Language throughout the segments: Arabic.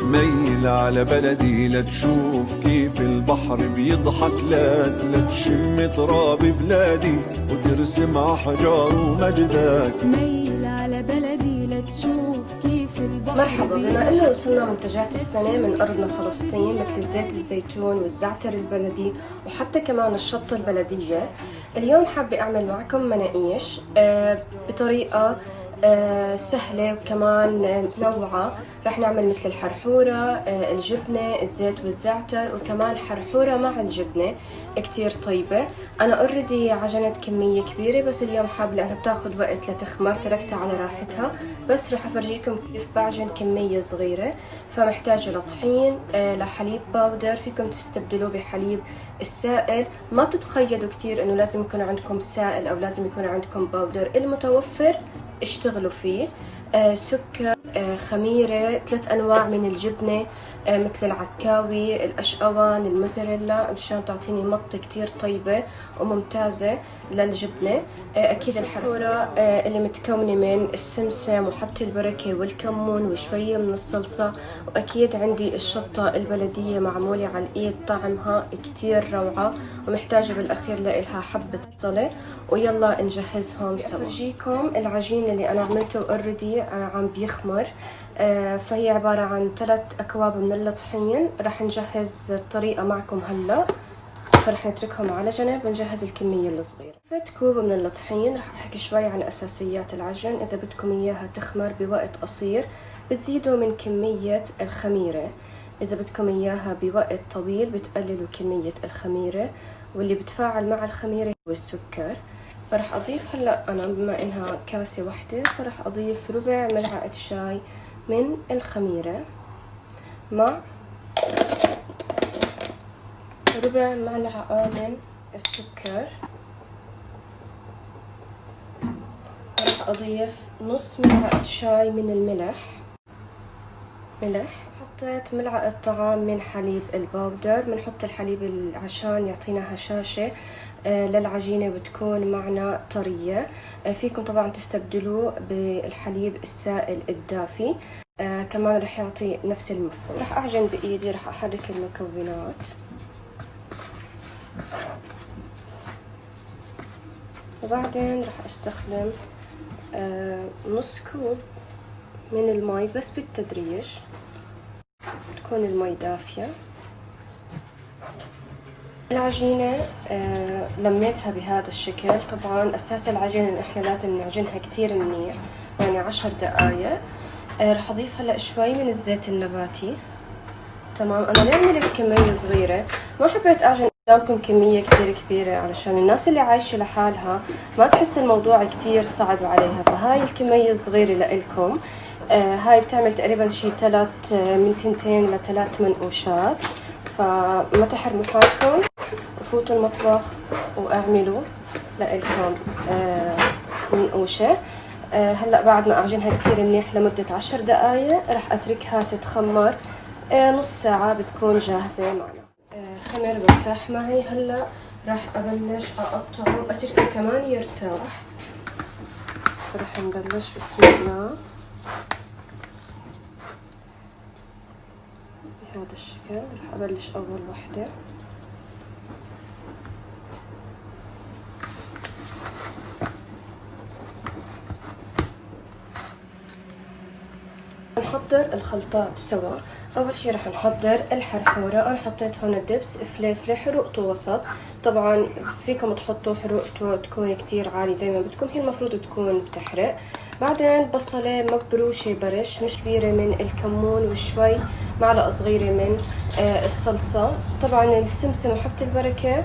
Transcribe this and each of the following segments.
ميل على بلدي لتشوف كيف البحر بيضحك، لا تشم تراب بلادي وترسم أحجار ومجدك. ميل على بلدي لتشوف كيف البحر. مرحبا، بما انه وصلنا منتجات السنة من ارضنا فلسطين مثل زيت الزيتون والزعتر البلدي وحتى كمان الشطة البلدية، اليوم حابة اعمل معكم مناقيش بطريقة سهلة وكمان نوعة. رح نعمل مثل الحرحورة، الجبنة، الزيت والزعتر، وكمان حرحورة مع الجبنة كتير طيبة. أنا اوريدي عجنت كمية كبيرة، بس اليوم حابة لأنها بتاخد وقت لتخمر تركتها على راحتها، بس رح أفرجيكم كيف بعجن كمية صغيرة. فمحتاجة لطحين، لحليب باودر، فيكم تستبدلوه بحليب السائل. ما تتقيدوا كتير إنه لازم يكون عندكم سائل أو لازم يكون عندكم باودر، المتوفر اشتغلوا فيه. سكر، خميرة، 3 أنواع من الجبنة مثل العكاوي، الأشقوان، الموزاريلا، مشان تعطيني مطة كتير طيبة وممتازة للجبنة. أكيد الحرورة اللي متكونة من السمسم وحبة البركة والكمون وشوية من الصلصة، وأكيد عندي الشطة البلدية معمولة على الإيد، طعمها كتير روعة، ومحتاجة بالأخير لإلها حبة بصلة. ويلا نجهزهم سوا. أفرجيكم العجين اللي أنا عملته اوريدي عم بيخمر. فهي عبارة عن 3 أكواب من الطحين. رح نجهز الطريقة معكم هلا، فرح نتركهم على جنب ونجهز الكمية الصغيرة. 3 كوب من الطحين. رح أحكي شوي عن أساسيات العجن. إذا بدكم إياها تخمر بوقت قصير بتزيدوا من كمية الخميرة، إذا بدكم إياها بوقت طويل بتقللوا كمية الخميرة، واللي بتفاعل مع الخميرة هو السكر. فرح أضيف هلأ أنا بما إنها كاسة واحدة، فرح أضيف ربع ملعقة شاي من الخميرة مع ربع معلقة من السكر. رح أضيف نص ملعقة شاي من ملح. حطيت ملعقة طعام من حليب الباودر. بنحط الحليب عشان يعطينا هشاشة للعجينة وتكون معنا طرية. فيكم طبعا تستبدلوه بالحليب السائل الدافي، كمان رح يعطي نفس المفعول. رح أعجن بإيدي، رح أحرك المكونات. وبعدين رح أستخدم نص كوب من المي بس بالتدريج، تكون المي دافية. العجينة لميتها بهذا الشكل. طبعا أساس العجينة إن إحنا لازم نعجنها كتير منيح، يعني 10 دقايق. رح أضيف هلأ شوي من الزيت النباتي. تمام، أنا ليه عملت كمية صغيرة، ما حبيت أعجن قدامكم كمية كتير كبيرة علشان الناس اللي عايشة لحالها ما تحس الموضوع كتير صعب عليها. فهاي الكمية الصغيرة لإلكم. هاي بتعمل تقريبا شي 3 من 2 ل3 منقوشات. فما تحرموا حالكم وفوتوا المطبخ واعملوا لإلكم منقوشة. هلأ بعد ما أعجنها كتير منيح لمدة 10 دقايق رح أتركها تتخمر نص ساعة، بتكون جاهزة معنا. خمر وارتاح معي. هلأ رح أبلش أقطعه، أتركه كمان يرتاح. رح نبلش بسم الله بهذا الشكل. رح أبلش أول وحدة. نحضر الخلطات سوا. أول شي رح نحضر الحرحورة. أنا حطيت هون دبس فليفلة حروقته وسط. طبعا فيكم تحطوا حروقته تكون كتير عالي زي ما بدكم، هي المفروض تكون بتحرق. بعدين بصلة مبروشة برش مش كبيرة من الكمون، وشوي معلقة صغيرة من الصلصة. طبعا السمسم وحبة البركة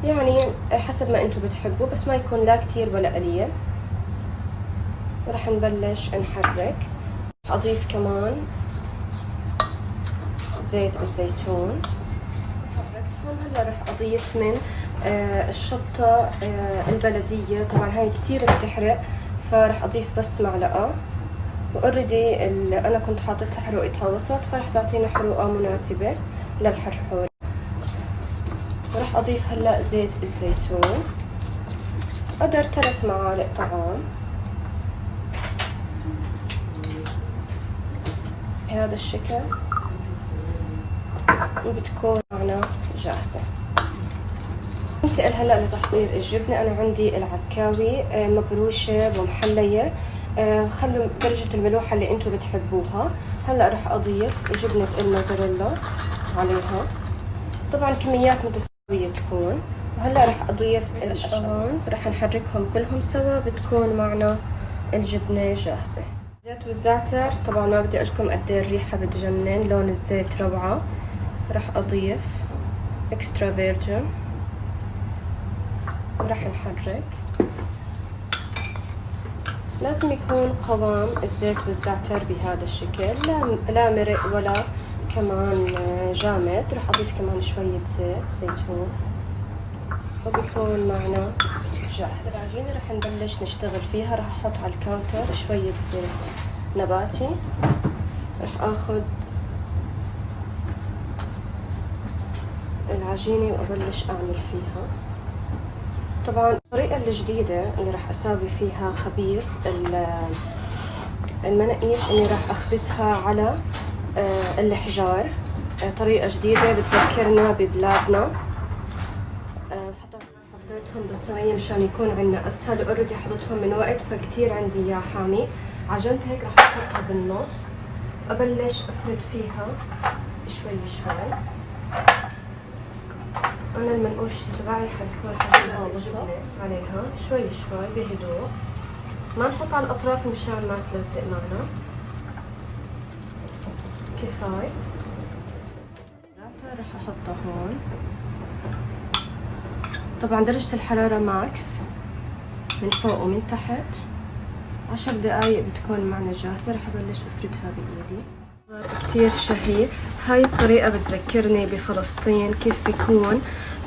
يعني حسب ما انتم بتحبوا، بس ما يكون لا كتير ولا قليل. ورح نبلش نحرك. رح أضيف كمان زيت الزيتون. هلا رح أضيف من الشطة البلدية. طبعا هاي كتير بتحرق، فرح أضيف بس معلقة. وأوريدي أنا كنت حاطتها حروقتها وسط، فرح تعطينا حروقة مناسبة للحرحور. ورح أضيف هلا زيت الزيتون، قدر 3 معالق طعام بهذا الشكل. وبتكون معنا جاهزة. ننتقل هلا لتحضير الجبنة. أنا عندي العكاوي مبروشة ومحلية، خلوا درجة الملوحة اللي انتم بتحبوها. هلا رح أضيف جبنة الموزاريلا عليها، طبعا كميات متساوية تكون. وهلا رح أضيف الأشران، رح نحركهم كلهم سوا، بتكون معنا الجبنة جاهزة. الزيت والزعتر طبعا ما بدي أقولكم قد ايه الريحة بتجنن، لون الزيت روعة. رح أضيف اكسترا فيرجن ورح نحرك. لازم يكون قوام الزيت والزعتر بهذا الشكل، لا مرق ولا كمان جامد. رح أضيف كمان شوية زيت زيتون وبيكون معنا جاهز. العجينة رح نبلش نشتغل فيها. رح أحط على الكاونتر شوية زيت نباتي. رح أخذ العجينة وأبلش أعمل فيها. طبعا الطريقة الجديدة اللي رح أساوي فيها خبيز المناقيش إني رح أخبزها على الحجار. طريقة جديدة بتذكرنا ببلادنا. حطيتهم بالصينية مشان يكون عندنا أسهل. أوريدي حطيتهم من وقت فكتير عندي إياه حامي. عجنت هيك رح أحطها بالنص، أبلش أفرد فيها شوي شوي. أنا المنقوش تبعي حيكون حجمها بسط عليها شوي شوي بهدوء، ما نحط على الأطراف مشان ما تلزق معنا. كفاية. رح أحطها هون. طبعا درجة الحرارة ماكس من فوق ومن تحت. 10 دقايق بتكون معنا جاهزة. رح أبلش أفردها بإيدي. كتير شهي. هاي الطريقة بتذكرني بفلسطين كيف بيكون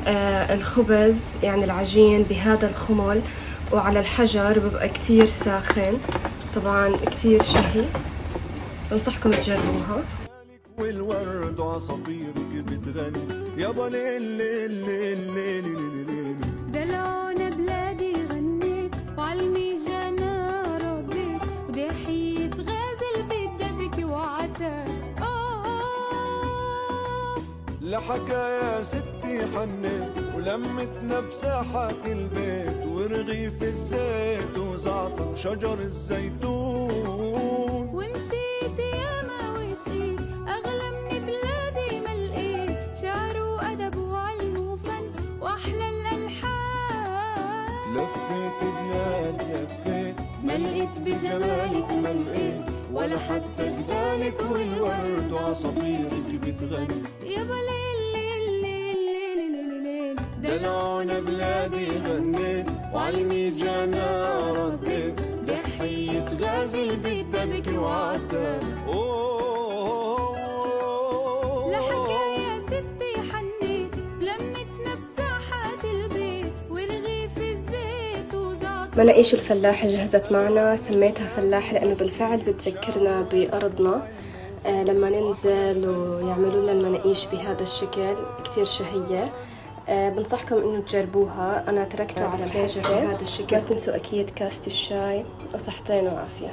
الخبز، يعني العجين بهذا الخمل وعلى الحجر بيبقى كتير ساخن. طبعا كتير شهي، بنصحكم تجربوها. والورد عصافيرك بتغني يابا ليل ليل ليل ليل ليل. دلعونا بلادي غنيت وعالميجان رديت وداحية غازل بدبك وعتاب. لحكايا ستي حنيت ولمتنا بساحات البيت ورغيف الزيت وزعتر شجر الزيتون. ومشيت ياما وشقيت أغلى من بلادي ما لقيت شعر وأدب وعلم وفن وأحلى الألحان. لفيت بلاد لفيت ما لقيت بجمالك ما لقيت ولا حتى جبالك والورد وعصافيرك بتغني يابا ليل ليل ليل ليل ليل ليل. دلعونا بلادي غنيت وعالميجان رديت ضحية غازل بتبكي وعتاب. لحكايا ستي حنيت لمتنا بساحات البيت ورغيف الزيت وزعتر. مناقيش الفلاح جهزت معنا. سميتها فلاح لأنه بالفعل بتذكرنا بأرضنا. لما ننزل ويعملوا لنا المناقيش بهذا الشكل كتير شهية. بنصحكم انه تجربوها. انا تركته على الحجر بهذا الشكل. لا تنسوا اكيد كاسة الشاي وصحتين وعافية.